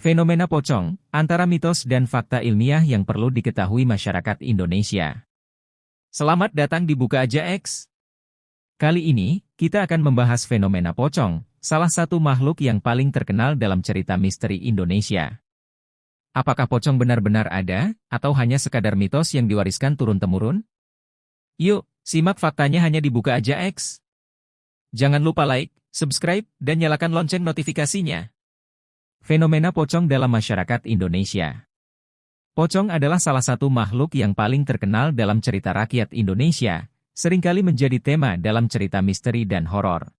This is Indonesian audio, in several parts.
Fenomena pocong, antara mitos dan fakta ilmiah yang perlu diketahui masyarakat Indonesia. Selamat datang di Buka Aja X. Kali ini, kita akan membahas fenomena pocong, salah satu makhluk yang paling terkenal dalam cerita misteri Indonesia. Apakah pocong benar-benar ada, atau hanya sekadar mitos yang diwariskan turun-temurun? Yuk, simak faktanya hanya di Buka Aja X. Jangan lupa like, subscribe, dan nyalakan lonceng notifikasinya. Fenomena pocong dalam masyarakat Indonesia. Pocong adalah salah satu makhluk yang paling terkenal dalam cerita rakyat Indonesia, seringkali menjadi tema dalam cerita misteri dan horor.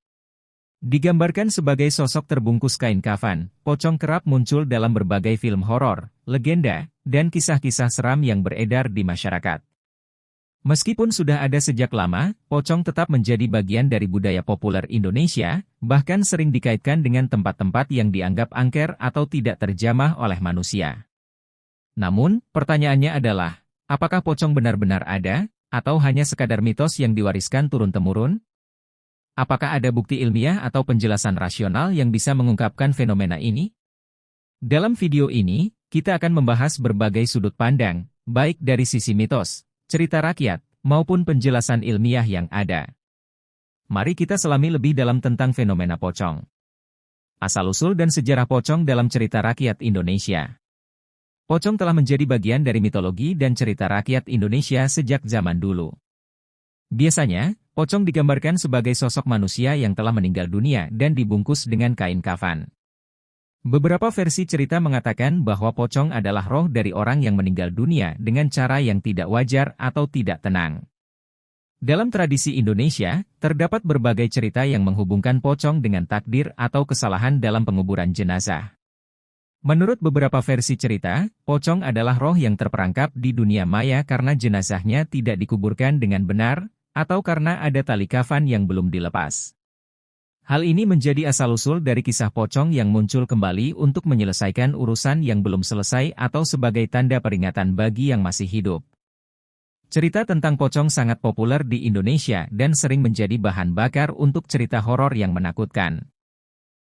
Digambarkan sebagai sosok terbungkus kain kafan, pocong kerap muncul dalam berbagai film horor, legenda, dan kisah-kisah seram yang beredar di masyarakat. Meskipun sudah ada sejak lama, pocong tetap menjadi bagian dari budaya populer Indonesia, bahkan sering dikaitkan dengan tempat-tempat yang dianggap angker atau tidak terjamah oleh manusia. Namun, pertanyaannya adalah, apakah pocong benar-benar ada, atau hanya sekadar mitos yang diwariskan turun-temurun? Apakah ada bukti ilmiah atau penjelasan rasional yang bisa mengungkapkan fenomena ini? Dalam video ini, kita akan membahas berbagai sudut pandang, baik dari sisi mitos, cerita rakyat, maupun penjelasan ilmiah yang ada. Mari kita selami lebih dalam tentang fenomena pocong. Asal-usul dan sejarah pocong dalam cerita rakyat Indonesia. Pocong telah menjadi bagian dari mitologi dan cerita rakyat Indonesia sejak zaman dulu. Biasanya, pocong digambarkan sebagai sosok manusia yang telah meninggal dunia dan dibungkus dengan kain kafan. Beberapa versi cerita mengatakan bahwa pocong adalah roh dari orang yang meninggal dunia dengan cara yang tidak wajar atau tidak tenang. Dalam tradisi Indonesia, terdapat berbagai cerita yang menghubungkan pocong dengan takdir atau kesalahan dalam penguburan jenazah. Menurut beberapa versi cerita, pocong adalah roh yang terperangkap di dunia maya karena jenazahnya tidak dikuburkan dengan benar, atau karena ada tali kafan yang belum dilepas. Hal ini menjadi asal-usul dari kisah pocong yang muncul kembali untuk menyelesaikan urusan yang belum selesai atau sebagai tanda peringatan bagi yang masih hidup. Cerita tentang pocong sangat populer di Indonesia dan sering menjadi bahan bakar untuk cerita horor yang menakutkan.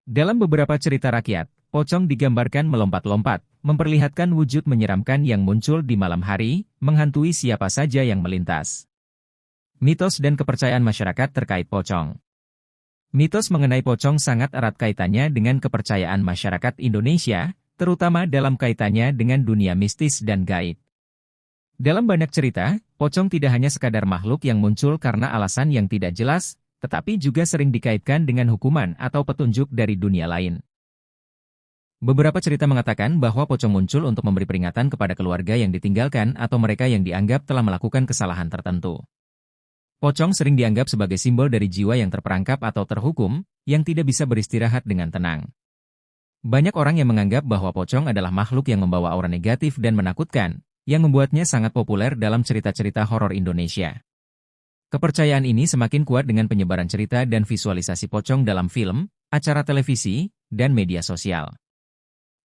Dalam beberapa cerita rakyat, pocong digambarkan melompat-lompat, memperlihatkan wujud menyeramkan yang muncul di malam hari, menghantui siapa saja yang melintas. Mitos dan kepercayaan masyarakat terkait pocong. Mitos mengenai pocong sangat erat kaitannya dengan kepercayaan masyarakat Indonesia, terutama dalam kaitannya dengan dunia mistis dan gaib. Dalam banyak cerita, pocong tidak hanya sekadar makhluk yang muncul karena alasan yang tidak jelas, tetapi juga sering dikaitkan dengan hukuman atau petunjuk dari dunia lain. Beberapa cerita mengatakan bahwa pocong muncul untuk memberi peringatan kepada keluarga yang ditinggalkan atau mereka yang dianggap telah melakukan kesalahan tertentu. Pocong sering dianggap sebagai simbol dari jiwa yang terperangkap atau terhukum, yang tidak bisa beristirahat dengan tenang. Banyak orang yang menganggap bahwa pocong adalah makhluk yang membawa aura negatif dan menakutkan, yang membuatnya sangat populer dalam cerita-cerita horor Indonesia. Kepercayaan ini semakin kuat dengan penyebaran cerita dan visualisasi pocong dalam film, acara televisi, dan media sosial.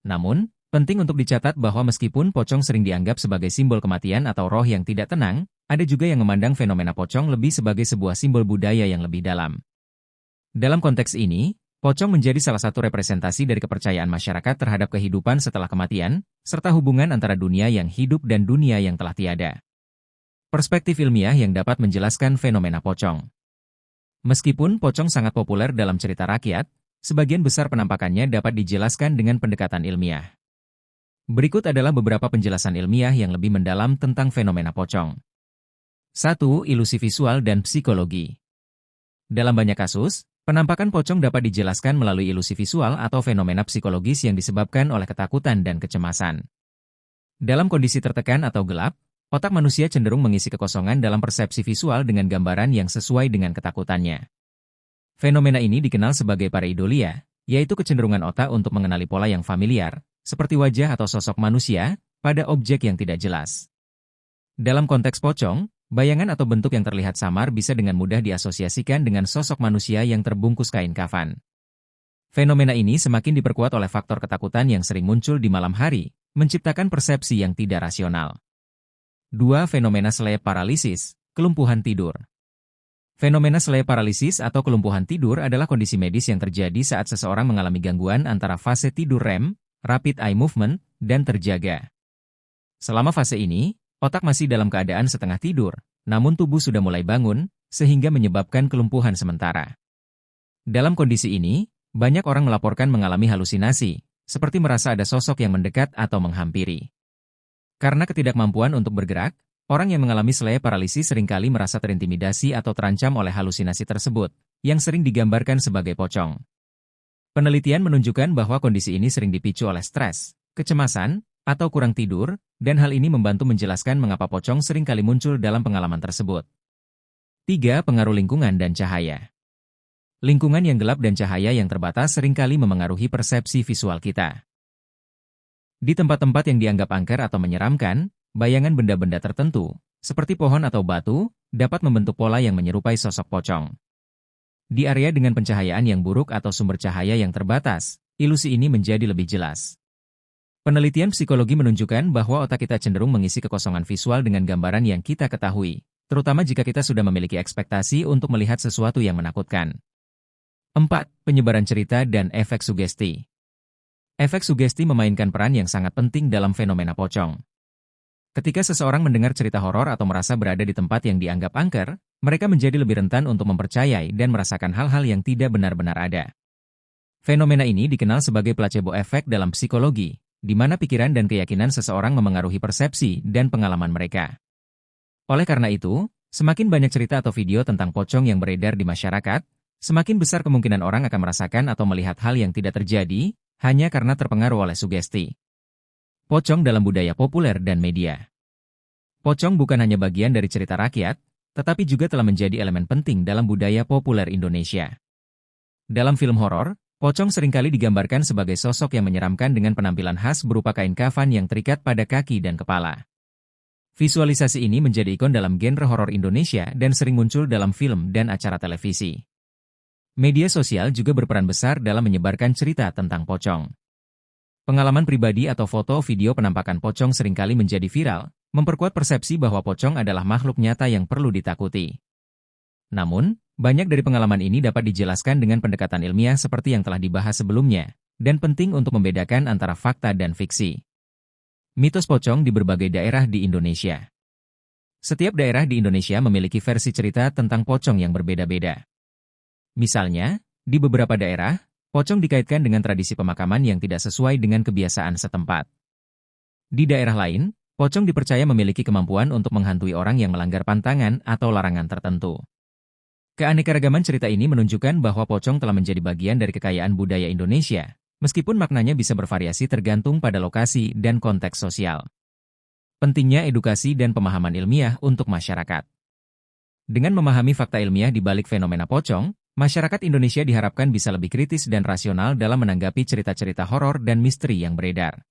Namun, penting untuk dicatat bahwa meskipun pocong sering dianggap sebagai simbol kematian atau roh yang tidak tenang, ada juga yang memandang fenomena pocong lebih sebagai sebuah simbol budaya yang lebih dalam. Dalam konteks ini, pocong menjadi salah satu representasi dari kepercayaan masyarakat terhadap kehidupan setelah kematian, serta hubungan antara dunia yang hidup dan dunia yang telah tiada. Perspektif ilmiah yang dapat menjelaskan fenomena pocong. Meskipun pocong sangat populer dalam cerita rakyat, sebagian besar penampakannya dapat dijelaskan dengan pendekatan ilmiah. Berikut adalah beberapa penjelasan ilmiah yang lebih mendalam tentang fenomena pocong. 1. Ilusi visual dan psikologi. Dalam banyak kasus, penampakan pocong dapat dijelaskan melalui ilusi visual atau fenomena psikologis yang disebabkan oleh ketakutan dan kecemasan. Dalam kondisi tertekan atau gelap, otak manusia cenderung mengisi kekosongan dalam persepsi visual dengan gambaran yang sesuai dengan ketakutannya. Fenomena ini dikenal sebagai pareidolia, yaitu kecenderungan otak untuk mengenali pola yang familiar, seperti wajah atau sosok manusia, pada objek yang tidak jelas. Dalam konteks pocong, bayangan atau bentuk yang terlihat samar bisa dengan mudah diasosiasikan dengan sosok manusia yang terbungkus kain kafan. Fenomena ini semakin diperkuat oleh faktor ketakutan yang sering muncul di malam hari, menciptakan persepsi yang tidak rasional. 2. Fenomena sleep paralisis, kelumpuhan tidur. Fenomena sleep paralisis atau kelumpuhan tidur adalah kondisi medis yang terjadi saat seseorang mengalami gangguan antara fase tidur REM, rapid eye movement, dan terjaga. Selama fase ini, otak masih dalam keadaan setengah tidur, namun tubuh sudah mulai bangun, sehingga menyebabkan kelumpuhan sementara. Dalam kondisi ini, banyak orang melaporkan mengalami halusinasi, seperti merasa ada sosok yang mendekat atau menghampiri. Karena ketidakmampuan untuk bergerak, orang yang mengalami sleep paralisis seringkali merasa terintimidasi atau terancam oleh halusinasi tersebut, yang sering digambarkan sebagai pocong. Penelitian menunjukkan bahwa kondisi ini sering dipicu oleh stres, kecemasan, atau kurang tidur, dan hal ini membantu menjelaskan mengapa pocong seringkali muncul dalam pengalaman tersebut. 3. Pengaruh lingkungan dan cahaya. Lingkungan yang gelap dan cahaya yang terbatas seringkali memengaruhi persepsi visual kita. Di tempat-tempat yang dianggap angker atau menyeramkan, bayangan benda-benda tertentu, seperti pohon atau batu, dapat membentuk pola yang menyerupai sosok pocong. Di area dengan pencahayaan yang buruk atau sumber cahaya yang terbatas, ilusi ini menjadi lebih jelas. Penelitian psikologi menunjukkan bahwa otak kita cenderung mengisi kekosongan visual dengan gambaran yang kita ketahui, terutama jika kita sudah memiliki ekspektasi untuk melihat sesuatu yang menakutkan. 4. Penyebaran cerita dan efek sugesti. Efek sugesti memainkan peran yang sangat penting dalam fenomena pocong. Ketika seseorang mendengar cerita horor atau merasa berada di tempat yang dianggap angker, mereka menjadi lebih rentan untuk mempercayai dan merasakan hal-hal yang tidak benar-benar ada. Fenomena ini dikenal sebagai placebo effect dalam psikologi, di mana pikiran dan keyakinan seseorang memengaruhi persepsi dan pengalaman mereka. Oleh karena itu, semakin banyak cerita atau video tentang pocong yang beredar di masyarakat, semakin besar kemungkinan orang akan merasakan atau melihat hal yang tidak terjadi, hanya karena terpengaruh oleh sugesti. Pocong dalam budaya populer dan media. Pocong bukan hanya bagian dari cerita rakyat, tetapi juga telah menjadi elemen penting dalam budaya populer Indonesia. Dalam film horor, pocong seringkali digambarkan sebagai sosok yang menyeramkan dengan penampilan khas berupa kain kafan yang terikat pada kaki dan kepala. Visualisasi ini menjadi ikon dalam genre horor Indonesia dan sering muncul dalam film dan acara televisi. Media sosial juga berperan besar dalam menyebarkan cerita tentang pocong. Pengalaman pribadi atau foto video penampakan pocong seringkali menjadi viral, memperkuat persepsi bahwa pocong adalah makhluk nyata yang perlu ditakuti. Namun, banyak dari pengalaman ini dapat dijelaskan dengan pendekatan ilmiah seperti yang telah dibahas sebelumnya, dan penting untuk membedakan antara fakta dan fiksi. Mitos pocong di berbagai daerah di Indonesia. Setiap daerah di Indonesia memiliki versi cerita tentang pocong yang berbeda-beda. Misalnya, di beberapa daerah, pocong dikaitkan dengan tradisi pemakaman yang tidak sesuai dengan kebiasaan setempat. Di daerah lain, pocong dipercaya memiliki kemampuan untuk menghantui orang yang melanggar pantangan atau larangan tertentu. Keanekaragaman cerita ini menunjukkan bahwa pocong telah menjadi bagian dari kekayaan budaya Indonesia, meskipun maknanya bisa bervariasi tergantung pada lokasi dan konteks sosial. Pentingnya edukasi dan pemahaman ilmiah untuk masyarakat. Dengan memahami fakta ilmiah di balik fenomena pocong, masyarakat Indonesia diharapkan bisa lebih kritis dan rasional dalam menanggapi cerita-cerita horor dan misteri yang beredar.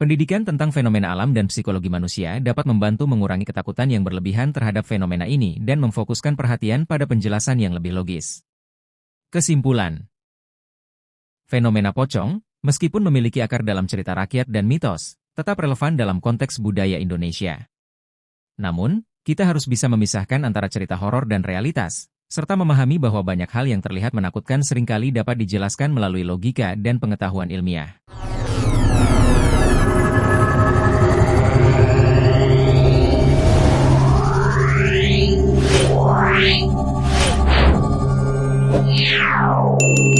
Pendidikan tentang fenomena alam dan psikologi manusia dapat membantu mengurangi ketakutan yang berlebihan terhadap fenomena ini dan memfokuskan perhatian pada penjelasan yang lebih logis. Kesimpulan. Fenomena pocong, meskipun memiliki akar dalam cerita rakyat dan mitos, tetap relevan dalam konteks budaya Indonesia. Namun, kita harus bisa memisahkan antara cerita horor dan realitas, serta memahami bahwa banyak hal yang terlihat menakutkan seringkali dapat dijelaskan melalui logika dan pengetahuan ilmiah. Wow.